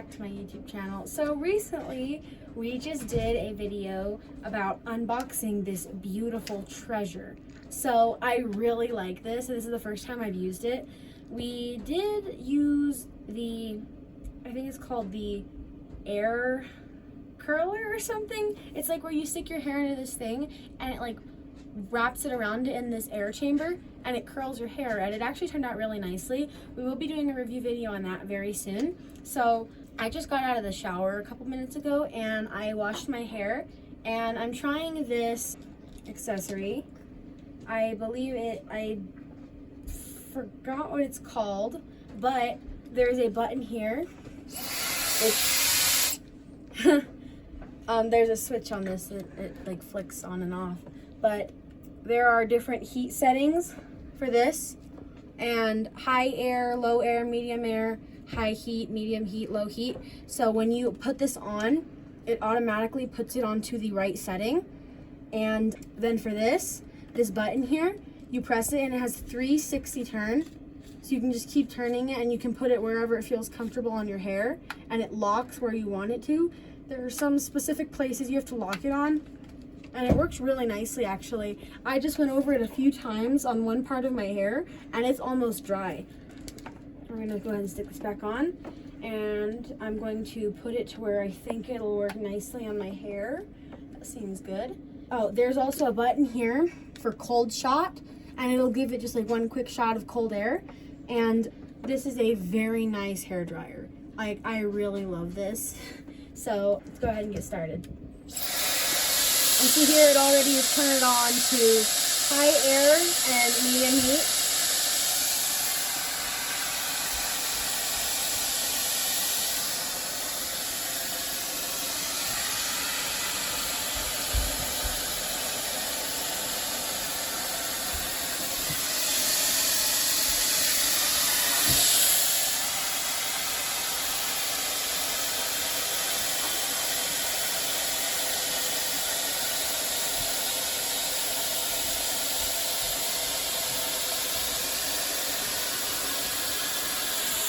back to my YouTube channel. So recently we just did a video about unboxing this beautiful treasure. So I really like this. This is the first time I've used it. We did use the, I think it's called the air curler or something. It's like where you stick your hair into this thing and it like wraps it around in this air chamber and it curls your hair, and it actually turned out really nicely. We will be doing a review video on that very soon. So I just got out of the shower a couple minutes ago and I washed my hair, and I'm trying this accessory. I believe I forgot what it's called, but there's a button here. It's there's a switch on this that it like flicks on and off, but there are different heat settings for this, and high air, low air, medium air, high heat, medium heat, low heat. So when you put this on, it automatically puts it onto the right setting. And then for this button here, you press it and it has 360 turn. So you can just keep turning it and you can put it wherever it feels comfortable on your hair, and it locks where you want it to. There are some specific places you have to lock it on, and it works really nicely actually. I just went over it a few times on one part of my hair and it's almost dry. We're gonna go ahead and stick this back on, and I'm going to put it to where I think it'll work nicely on my hair. That seems good. Oh, there's also a button here for cold shot, and it'll give it just like one quick shot of cold air. And this is a very nice hair dryer. I really love this. So let's go ahead and get started. And see here, it already is turned on to high air and medium heat.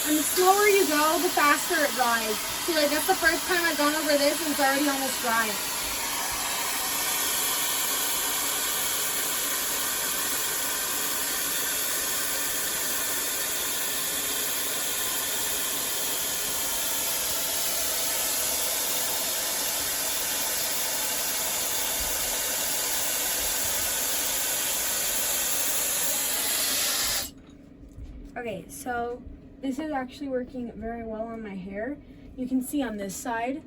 And the slower you go, the faster it dries. So like that's the first time I've gone over this and it's already almost dry. Okay, so this is actually working very well on my hair. You can see on this side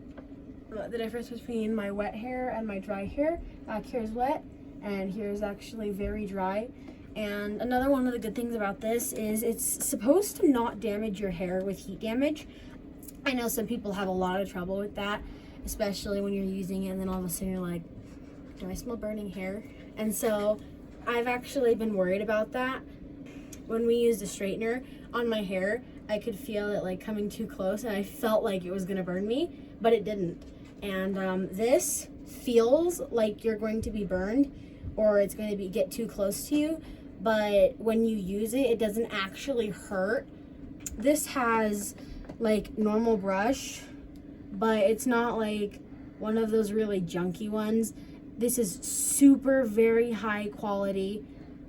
the difference between my wet hair and my dry hair. Back here is wet and here is actually very dry. And another one of the good things about this is it's supposed to not damage your hair with heat damage. I know some people have a lot of trouble with that, especially when you're using it and then all of a sudden you're like, do I smell burning hair? And so I've actually been worried about that. When we used a straightener on my hair, I could feel it like coming too close and I felt like it was gonna burn me, but it didn't. And this feels like you're going to be burned or it's going to get too close to you, but when you use it, it doesn't actually hurt. This has like normal brush, but it's not like one of those really junky ones. This is super very high quality,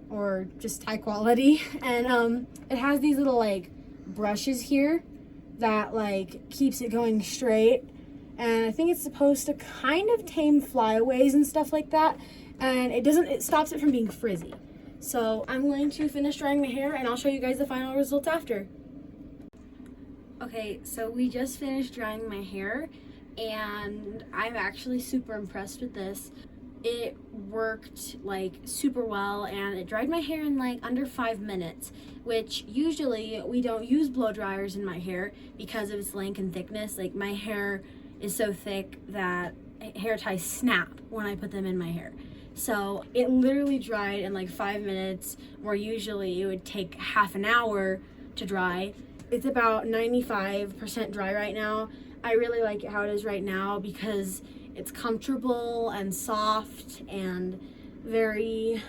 or just high quality, and it has these little like brushes here that like keeps it going straight, and I think it's supposed to kind of tame flyaways and stuff like that, and it stops it from being frizzy. So I'm going to finish drying my hair and I'll show you guys the final results after. Okay, so we just finished drying my hair and I'm actually super impressed with this. It worked like super well and it dried my hair in like under 5 minutes, which usually we don't use blow dryers in my hair because of its length and thickness. Like my hair is so thick that hair ties snap when I put them in my hair. So it literally dried in like 5 minutes, where usually it would take half an hour to dry. It's about 95% dry right now. I really like it how it is right now because it's comfortable and soft and very,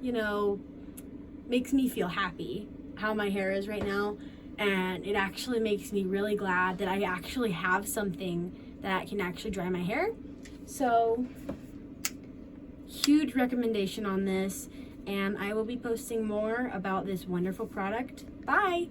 you know, makes me feel happy how my hair is right now. and it actually makes me really glad that I actually have something that can actually dry my hair. So huge recommendation on this, and I will be posting more about this wonderful product. Bye!